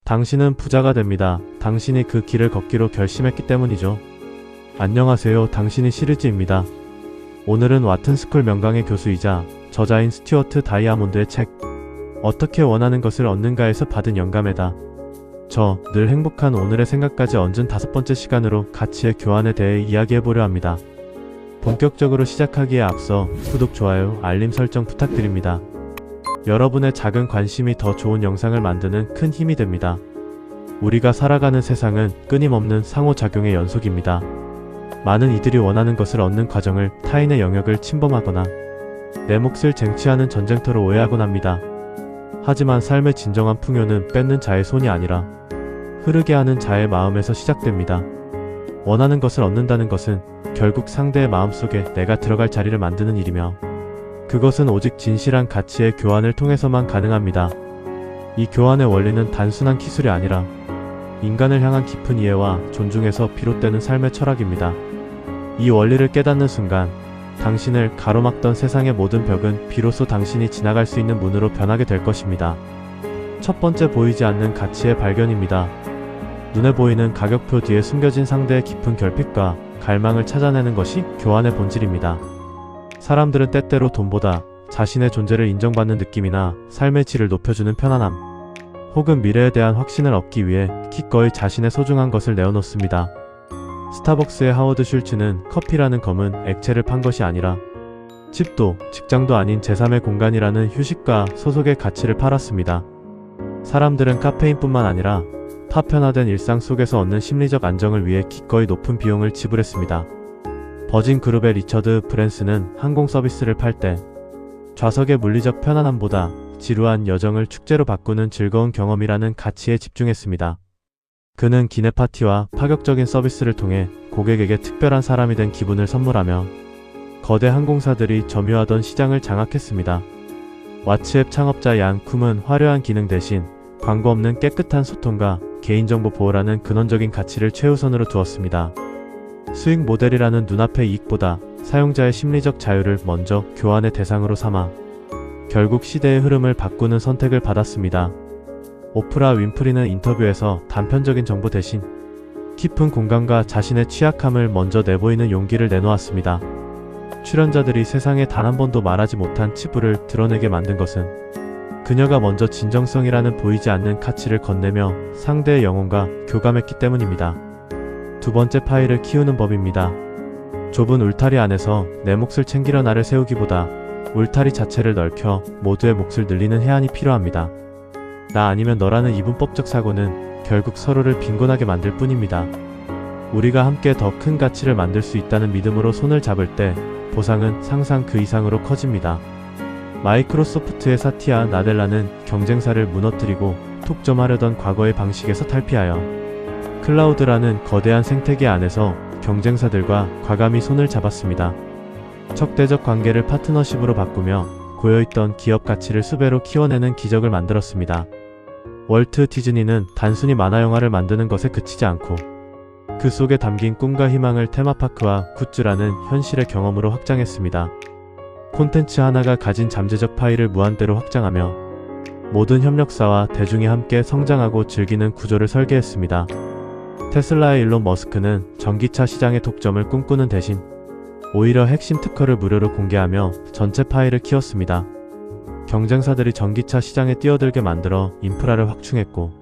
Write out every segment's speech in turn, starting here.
당신은 부자가 됩니다. 당신이 그 길을 걷기로 결심했기 때문이죠. 안녕하세요. 당신이 시리즈입니다. 오늘은 와튼스쿨 명강의 교수이자 저자인 스튜어트 다이아몬드의 책 어떻게 원하는 것을 얻는가에서 받은 영감에다 저 늘 행복한 오늘의 생각까지 얹은 5번째 시간으로 가치의 교환에 대해 이야기해보려 합니다. 본격적으로 시작하기에 앞서 구독, 좋아요, 알림 설정 부탁드립니다. 여러분의 작은 관심이 더 좋은 영상을 만드는 큰 힘이 됩니다. 우리가 살아가는 세상은 끊임없는 상호작용의 연속입니다. 많은 이들이 원하는 것을 얻는 과정을 타인의 영역을 침범하거나 내 몫을 쟁취하는 전쟁터로 오해하곤 합니다. 하지만 삶의 진정한 풍요는 뺏는 자의 손이 아니라 흐르게 하는 자의 마음에서 시작됩니다. 원하는 것을 얻는다는 것은 결국 상대의 마음속에 내가 들어갈 자리를 만드는 일이며 그것은 오직 진실한 가치의 교환을 통해서만 가능합니다. 이 교환의 원리는 단순한 기술이 아니라 인간을 향한 깊은 이해와 존중에서 비롯되는 삶의 철학입니다. 이 원리를 깨닫는 순간 당신을 가로막던 세상의 모든 벽은 비로소 당신이 지나갈 수 있는 문으로 변하게 될 것입니다. 첫 번째, 보이지 않는 가치의 발견입니다. 눈에 보이는 가격표 뒤에 숨겨진 상대의 깊은 결핍과 갈망을 찾아내는 것이 교환의 본질입니다. 사람들은 때때로 돈보다 자신의 존재를 인정받는 느낌이나 삶의 질을 높여주는 편안함, 혹은 미래에 대한 확신을 얻기 위해 기꺼이 자신의 소중한 것을 내어놓습니다. 스타벅스의 하워드 슐츠는 커피라는 검은 액체를 판 것이 아니라 집도 직장도 아닌 제3의 공간이라는 휴식과 소속의 가치를 팔았습니다. 사람들은 카페인뿐만 아니라 파편화된 일상 속에서 얻는 심리적 안정을 위해 기꺼이 높은 비용을 지불했습니다. 버진 그룹의 리처드 브랜슨은 항공 서비스를 팔 때 좌석의 물리적 편안함보다 지루한 여정을 축제로 바꾸는 즐거운 경험이라는 가치에 집중했습니다. 그는 기내 파티와 파격적인 서비스를 통해 고객에게 특별한 사람이 된 기분을 선물하며 거대 항공사들이 점유하던 시장을 장악했습니다. 왓츠앱 창업자 얀 쿰은 화려한 기능 대신 광고 없는 깨끗한 소통과 개인정보 보호라는 근원적인 가치를 최우선으로 두었습니다. 수익 모델이라는 눈앞의 이익보다 사용자의 심리적 자유를 먼저 교환의 대상으로 삼아 결국 시대의 흐름을 바꾸는 선택을 받았습니다. 오프라 윈프리는 인터뷰에서 단편적인 정보 대신 깊은 공감과 자신의 취약함을 먼저 내보이는 용기를 내놓았습니다. 출연자들이 세상에 단 한 번도 말하지 못한 치부를 드러내게 만든 것은 그녀가 먼저 진정성이라는 보이지 않는 가치를 건네며 상대의 영혼과 교감했기 때문입니다. 두 번째, 파이를 키우는 법입니다. 좁은 울타리 안에서 내 몫을 챙기려 나를 세우기보다 울타리 자체를 넓혀 모두의 몫을 늘리는 해안이 필요합니다. 나 아니면 너라는 이분법적 사고는 결국 서로를 빈곤하게 만들 뿐입니다. 우리가 함께 더 큰 가치를 만들 수 있다는 믿음으로 손을 잡을 때 보상은 상상 그 이상으로 커집니다. 마이크로소프트의 사티아 나델라는 경쟁사를 무너뜨리고 독점하려던 과거의 방식에서 탈피하여 클라우드라는 거대한 생태계 안에서 경쟁사들과 과감히 손을 잡았습니다. 적대적 관계를 파트너십으로 바꾸며 고여있던 기업 가치를 수배로 키워내는 기적을 만들었습니다. 월트 디즈니는 단순히 만화영화를 만드는 것에 그치지 않고 그 속에 담긴 꿈과 희망을 테마파크와 굿즈라는 현실의 경험으로 확장했습니다. 콘텐츠 하나가 가진 잠재적 파이를 무한대로 확장하며 모든 협력사와 대중이 함께 성장하고 즐기는 구조를 설계했습니다. 테슬라의 일론 머스크는 전기차 시장의 독점을 꿈꾸는 대신 오히려 핵심 특허를 무료로 공개하며 전체 파이를 키웠습니다. 경쟁사들이 전기차 시장에 뛰어들게 만들어 인프라를 확충했고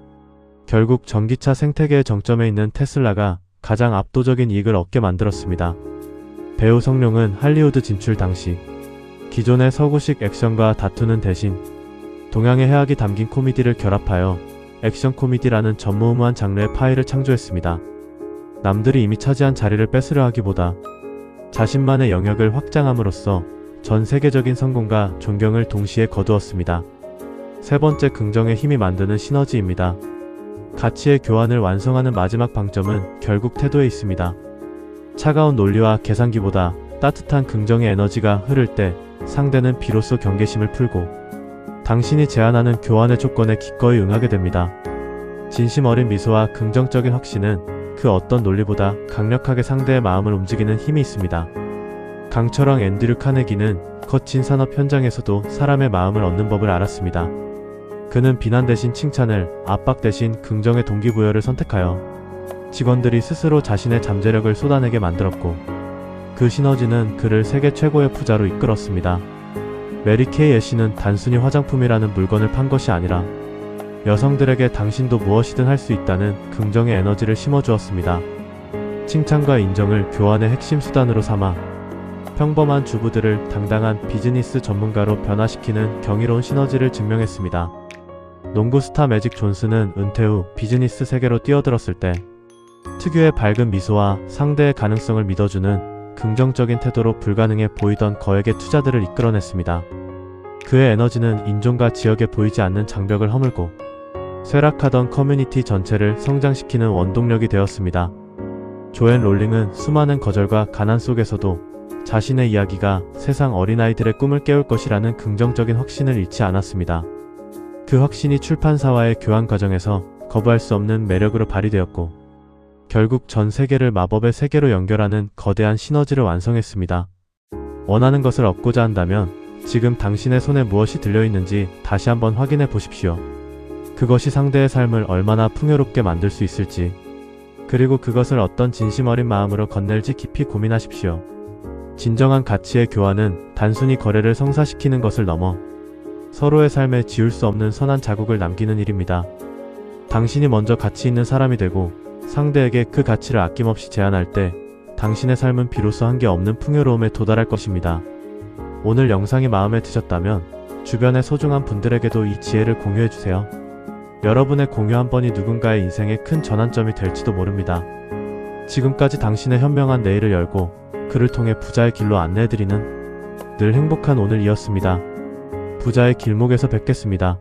결국 전기차 생태계의 정점에 있는 테슬라가 가장 압도적인 이익을 얻게 만들었습니다. 배우 성룡은 할리우드 진출 당시 기존의 서구식 액션과 다투는 대신 동양의 해악이 담긴 코미디를 결합하여 액션 코미디라는 전무후무한 장르의 파이를 창조했습니다. 남들이 이미 차지한 자리를 뺏으려 하기보다 자신만의 영역을 확장함으로써 전 세계적인 성공과 존경을 동시에 거두었습니다. 세 번째, 긍정의 힘이 만드는 시너지입니다. 가치의 교환을 완성하는 마지막 방점은 결국 태도에 있습니다. 차가운 논리와 계산기보다 따뜻한 긍정의 에너지가 흐를 때 상대는 비로소 경계심을 풀고 당신이 제안하는 교환의 조건에 기꺼이 응하게 됩니다. 진심 어린 미소와 긍정적인 확신은 그 어떤 논리보다 강력하게 상대의 마음을 움직이는 힘이 있습니다. 강철왕 앤드류 카네기는 거친 산업 현장에서도 사람의 마음을 얻는 법을 알았습니다. 그는 비난 대신 칭찬을, 압박 대신 긍정의 동기부여를 선택하여 직원들이 스스로 자신의 잠재력을 쏟아내게 만들었고, 그 시너지는 그를 세계 최고의 부자로 이끌었습니다. 메리 케이 애쉬는 단순히 화장품이라는 물건을 판 것이 아니라 여성들에게 당신도 무엇이든 할 수 있다는 긍정의 에너지를 심어주었습니다. 칭찬과 인정을 교환의 핵심 수단으로 삼아 평범한 주부들을 당당한 비즈니스 전문가로 변화시키는 경이로운 시너지를 증명했습니다. 농구 스타 매직 존슨은 은퇴 후 비즈니스 세계로 뛰어들었을 때 특유의 밝은 미소와 상대의 가능성을 믿어주는 긍정적인 태도로 불가능해 보이던 거액의 투자들을 이끌어냈습니다. 그의 에너지는 인종과 지역에 보이지 않는 장벽을 허물고 쇠락하던 커뮤니티 전체를 성장시키는 원동력이 되었습니다. 조앤 롤링은 수많은 거절과 가난 속에서도 자신의 이야기가 세상 어린아이들의 꿈을 깨울 것이라는 긍정적인 확신을 잃지 않았습니다. 그 확신이 출판사와의 교환 과정에서 거부할 수 없는 매력으로 발휘되었고, 결국 전 세계를 마법의 세계로 연결하는 거대한 시너지를 완성했습니다. 원하는 것을 얻고자 한다면 지금 당신의 손에 무엇이 들려있는지 다시 한번 확인해 보십시오. 그것이 상대의 삶을 얼마나 풍요롭게 만들 수 있을지, 그리고 그것을 어떤 진심 어린 마음으로 건넬지 깊이 고민하십시오. 진정한 가치의 교환은 단순히 거래를 성사시키는 것을 넘어 서로의 삶에 지울 수 없는 선한 자국을 남기는 일입니다. 당신이 먼저 가치 있는 사람이 되고 상대에게 그 가치를 아낌없이 제안할 때 당신의 삶은 비로소 한계 없는 풍요로움에 도달할 것입니다. 오늘 영상이 마음에 드셨다면 주변의 소중한 분들에게도 이 지혜를 공유해주세요. 여러분의 공유 한 번이 누군가의 인생에 큰 전환점이 될지도 모릅니다. 지금까지 당신의 현명한 내일을 열고 그를 통해 부자의 길로 안내해드리는 늘 행복한 오늘이었습니다. 부자의 길목에서 뵙겠습니다.